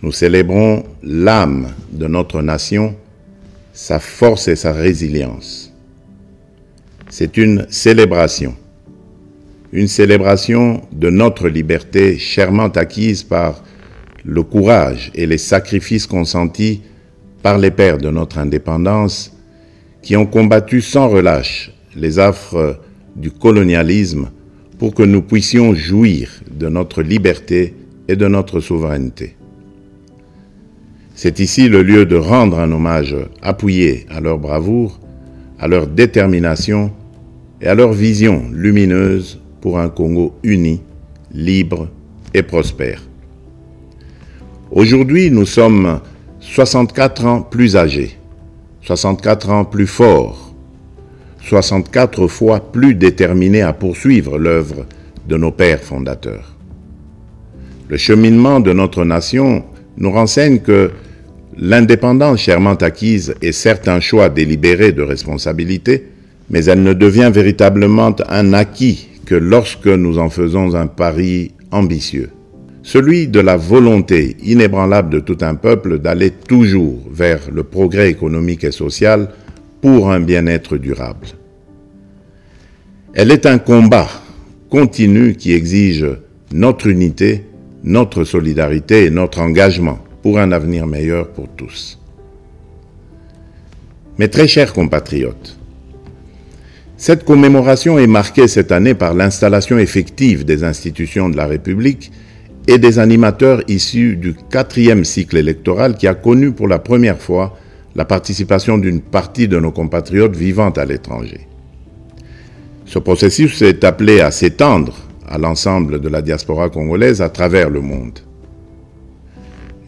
Nous célébrons l'âme de notre nation, sa force et sa résilience. C'est une célébration de notre liberté chèrement acquise par le courage et les sacrifices consentis par les pères de notre indépendance qui ont combattu sans relâche les affres du colonialisme pour que nous puissions jouir de notre liberté et de notre souveraineté. C'est ici le lieu de rendre un hommage appuyé à leur bravoure, à leur détermination et à leur vision lumineuse pour un Congo uni, libre et prospère. Aujourd'hui, nous sommes 64 ans plus âgés, 64 ans plus forts, 64 fois plus déterminés à poursuivre l'œuvre de nos pères fondateurs. Le cheminement de notre nation nous renseigne que l'indépendance chèrement acquise est certes un choix délibéré de responsabilité, mais elle ne devient véritablement un acquis que lorsque nous en faisons un pari ambitieux. Celui de la volonté inébranlable de tout un peuple d'aller toujours vers le progrès économique et social pour un bien-être durable. Elle est un combat continu qui exige notre unité, notre solidarité et notre engagement pour un avenir meilleur pour tous. Mes très chers compatriotes, cette commémoration est marquée cette année par l'installation effective des institutions de la République et des animateurs issus du 4e cycle électoral qui a connu pour la première fois la participation d'une partie de nos compatriotes vivant à l'étranger. Ce processus est appelé à s'étendre à l'ensemble de la diaspora congolaise à travers le monde.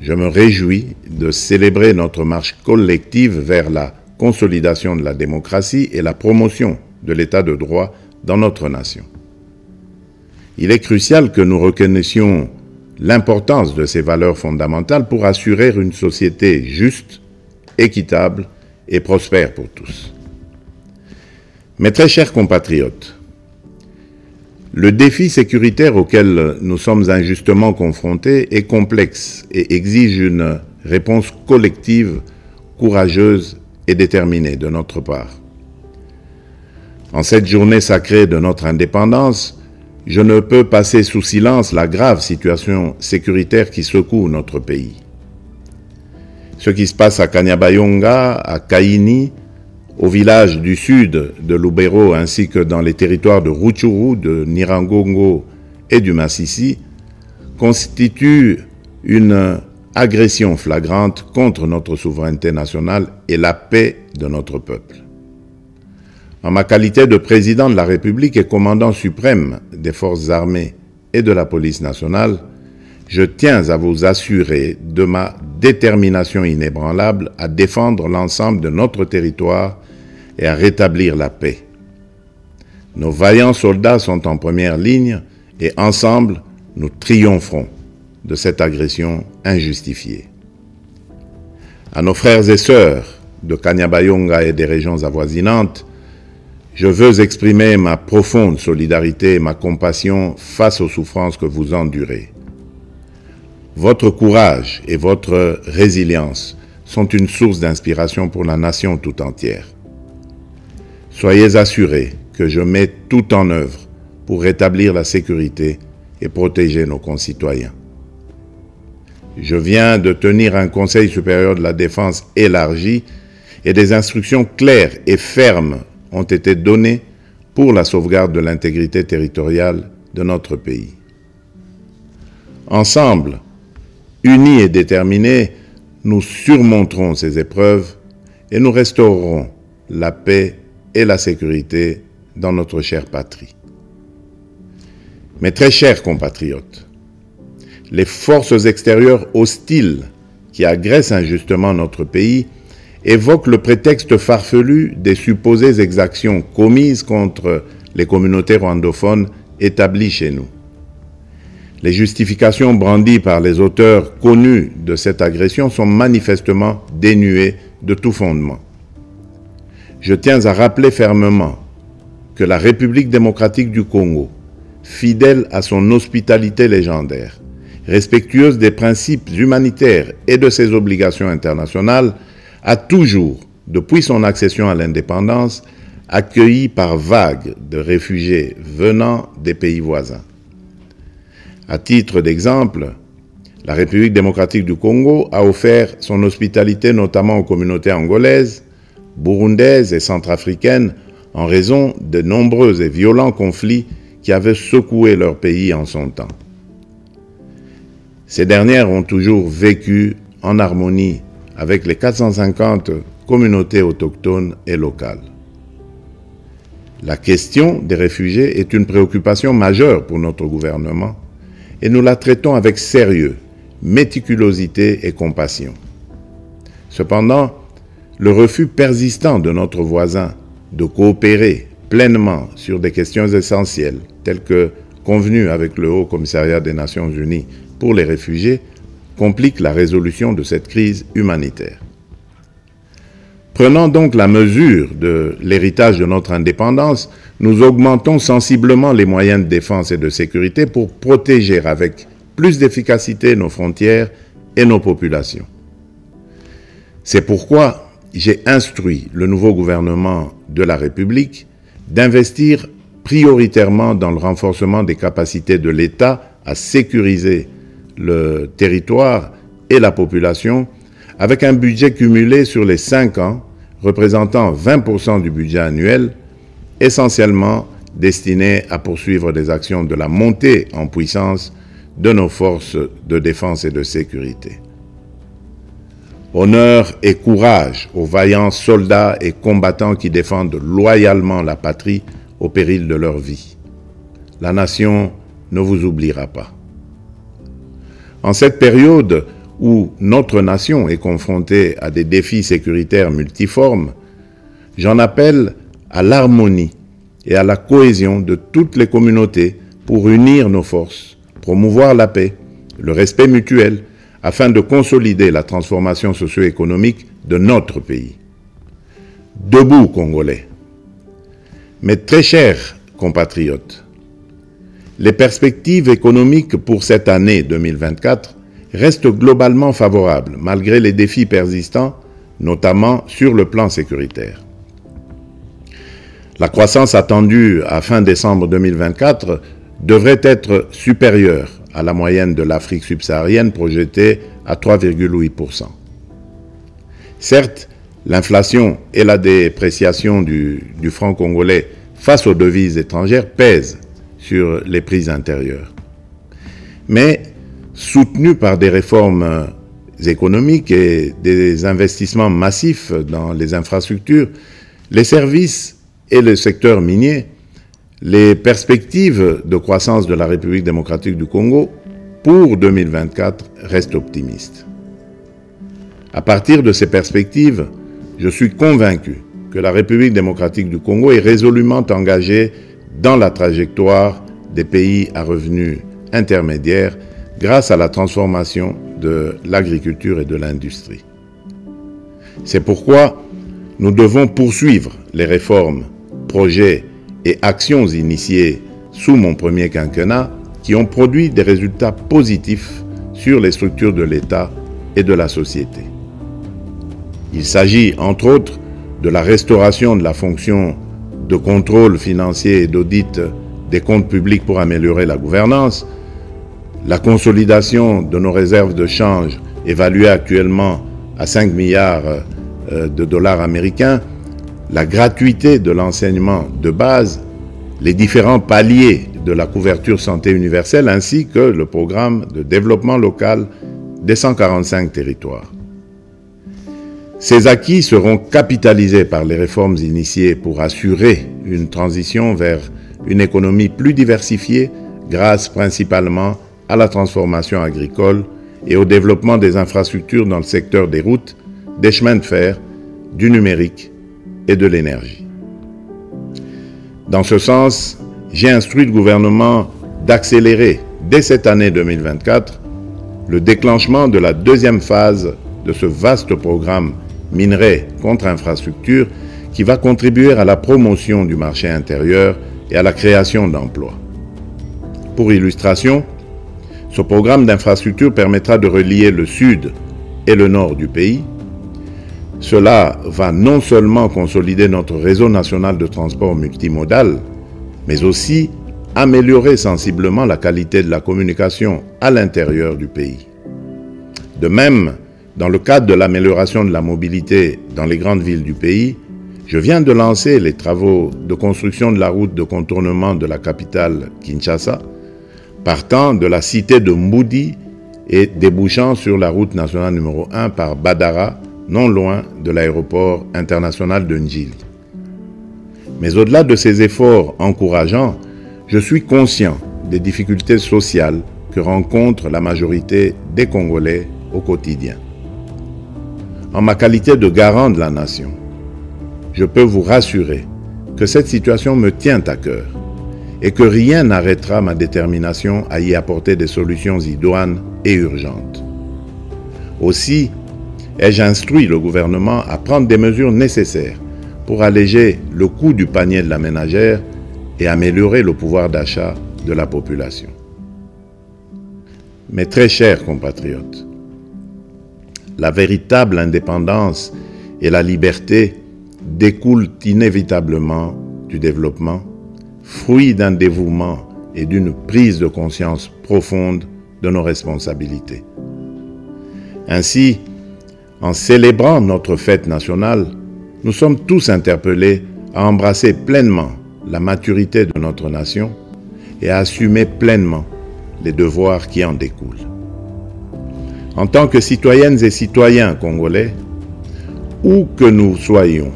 Je me réjouis de célébrer notre marche collective vers la consolidation de la démocratie et la promotion de l'état de droit dans notre nation. Il est crucial que nous reconnaissions l'importance de ces valeurs fondamentales pour assurer une société juste, équitable et prospère pour tous. Mes très chers compatriotes, le défi sécuritaire auquel nous sommes injustement confrontés est complexe et exige une réponse collective, courageuse et déterminée de notre part. En cette journée sacrée de notre indépendance, je ne peux passer sous silence la grave situation sécuritaire qui secoue notre pays. Ce qui se passe à Kanyabayonga, à Kaini, au village du sud de Lubero ainsi que dans les territoires de Rutshuru, de Nyiragongo et du Masisi, constitue une agression flagrante contre notre souveraineté nationale et la paix de notre peuple. En ma qualité de président de la République et commandant suprême des forces armées et de la police nationale, je tiens à vous assurer de ma détermination inébranlable à défendre l'ensemble de notre territoire et à rétablir la paix. Nos vaillants soldats sont en première ligne et ensemble, nous triompherons de cette agression injustifiée. À nos frères et sœurs de Kanyabayonga et des régions avoisinantes, je veux exprimer ma profonde solidarité et ma compassion face aux souffrances que vous endurez. Votre courage et votre résilience sont une source d'inspiration pour la nation tout entière. Soyez assurés que je mets tout en œuvre pour rétablir la sécurité et protéger nos concitoyens. Je viens de tenir un Conseil supérieur de la défense élargi et des instructions claires et fermes ont été données pour la sauvegarde de l'intégrité territoriale de notre pays. Ensemble, unis et déterminés, nous surmonterons ces épreuves et nous restaurerons la paix et la sécurité dans notre chère patrie. Mes très chers compatriotes, les forces extérieures hostiles qui agressent injustement notre pays évoquent le prétexte farfelu des supposées exactions commises contre les communautés rwandophones établies chez nous. Les justifications brandies par les auteurs connus de cette agression sont manifestement dénuées de tout fondement. Je tiens à rappeler fermement que la République démocratique du Congo, fidèle à son hospitalité légendaire, respectueuse des principes humanitaires et de ses obligations internationales, a toujours, depuis son accession à l'indépendance, accueilli par vagues de réfugiés venant des pays voisins. À titre d'exemple, la République démocratique du Congo a offert son hospitalité notamment aux communautés angolaises, burundaises et centrafricaines en raison de nombreux et violents conflits qui avaient secoué leur pays en son temps. Ces dernières ont toujours vécu en harmonie avec les 450 communautés autochtones et locales. La question des réfugiés est une préoccupation majeure pour notre gouvernement et nous la traitons avec sérieux, méticulosité et compassion. Cependant, le refus persistant de notre voisin de coopérer pleinement sur des questions essentielles telles que convenues avec le Haut Commissariat des Nations Unies pour les réfugiés complique la résolution de cette crise humanitaire. Prenant donc la mesure de l'héritage de notre indépendance, nous augmentons sensiblement les moyens de défense et de sécurité pour protéger avec plus d'efficacité nos frontières et nos populations. C'est pourquoi j'ai instruit le nouveau gouvernement de la République d'investir prioritairement dans le renforcement des capacités de l'État à sécuriser le territoire et la population avec un budget cumulé sur les 5 ans représentant 20% du budget annuel, essentiellement destiné à poursuivre des actions de la montée en puissance de nos forces de défense et de sécurité. Honneur et courage aux vaillants soldats et combattants qui défendent loyalement la patrie au péril de leur vie. La nation ne vous oubliera pas. En cette période où notre nation est confrontée à des défis sécuritaires multiformes, j'en appelle à l'harmonie et à la cohésion de toutes les communautés pour unir nos forces, promouvoir la paix, le respect mutuel, afin de consolider la transformation socio-économique de notre pays. Debout, Congolais. Mes très chers compatriotes, les perspectives économiques pour cette année 2024 restent globalement favorables, malgré les défis persistants, notamment sur le plan sécuritaire. La croissance attendue à fin décembre 2024 devrait être supérieure à la moyenne de l'Afrique subsaharienne projetée à 3,8%. Certes, l'inflation et la dépréciation du franc congolais face aux devises étrangères pèsent sur les prix intérieurs. Mais, soutenus par des réformes économiques et des investissements massifs dans les infrastructures, les services et le secteur minier, les perspectives de croissance de la République démocratique du Congo pour 2024 restent optimistes. À partir de ces perspectives, je suis convaincu que la République démocratique du Congo est résolument engagée dans la trajectoire des pays à revenus intermédiaires grâce à la transformation de l'agriculture et de l'industrie. C'est pourquoi nous devons poursuivre les réformes, projets et actions initiées sous mon premier quinquennat qui ont produit des résultats positifs sur les structures de l'État et de la société. Il s'agit, entre autres, de la restauration de la fonction de contrôle financier et d'audit des comptes publics pour améliorer la gouvernance, la consolidation de nos réserves de change évaluées actuellement à 5 milliards de dollars américains, la gratuité de l'enseignement de base, les différents paliers de la couverture santé universelle ainsi que le programme de développement local des 145 territoires. Ces acquis seront capitalisés par les réformes initiées pour assurer une transition vers une économie plus diversifiée grâce principalement à la transformation agricole et au développement des infrastructures dans le secteur des routes, des chemins de fer, du numérique et de l'énergie. Dans ce sens, j'ai instruit le gouvernement d'accélérer dès cette année 2024 le déclenchement de la deuxième phase de ce vaste programme minerai contre infrastructure qui va contribuer à la promotion du marché intérieur et à la création d'emplois. Pour illustration, Ce programme d'infrastructure permettra de relier le sud et le nord du pays. Cela va non seulement consolider notre réseau national de transport multimodal, mais aussi améliorer sensiblement la qualité de la communication à l'intérieur du pays. De même, dans le cadre de l'amélioration de la mobilité dans les grandes villes du pays, je viens de lancer les travaux de construction de la route de contournement de la capitale Kinshasa, partant de la cité de Mboudi et débouchant sur la route nationale numéro 1 par Badara, non loin de l'aéroport international de Ndjili. Mais au-delà de ces efforts encourageants, je suis conscient des difficultés sociales que rencontre la majorité des Congolais au quotidien. En ma qualité de garant de la nation, je peux vous rassurer que cette situation me tient à cœur et que rien n'arrêtera ma détermination à y apporter des solutions idoines et urgentes. Aussi, ai-je instruit le gouvernement à prendre des mesures nécessaires pour alléger le coût du panier de la ménagère et améliorer le pouvoir d'achat de la population. Mes très chers compatriotes, la véritable indépendance et la liberté découlent inévitablement du développement, fruit d'un dévouement et d'une prise de conscience profonde de nos responsabilités. Ainsi, en célébrant notre fête nationale, nous sommes tous interpellés à embrasser pleinement la maturité de notre nation et à assumer pleinement les devoirs qui en découlent. En tant que citoyennes et citoyens congolais, où que nous soyons,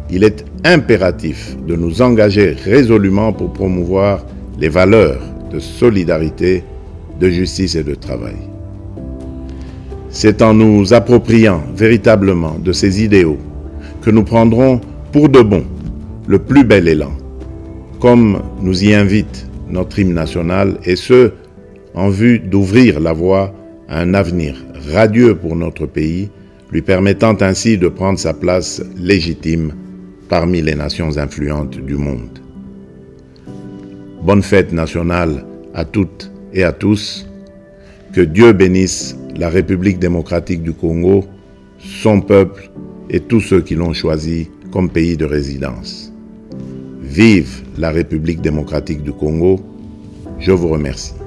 il est impératif de nous engager résolument pour promouvoir les valeurs de solidarité, de justice et de travail. C'est en nous appropriant véritablement de ces idéaux que nous prendrons pour de bon le plus bel élan, comme nous y invite notre hymne national, et ce, en vue d'ouvrir la voie à un avenir radieux pour notre pays, lui permettant ainsi de prendre sa place légitime parmi les nations influentes du monde. Bonne fête nationale à toutes et à tous. Que Dieu bénisse la République démocratique du Congo, son peuple et tous ceux qui l'ont choisi comme pays de résidence. Vive la République démocratique du Congo. Je vous remercie.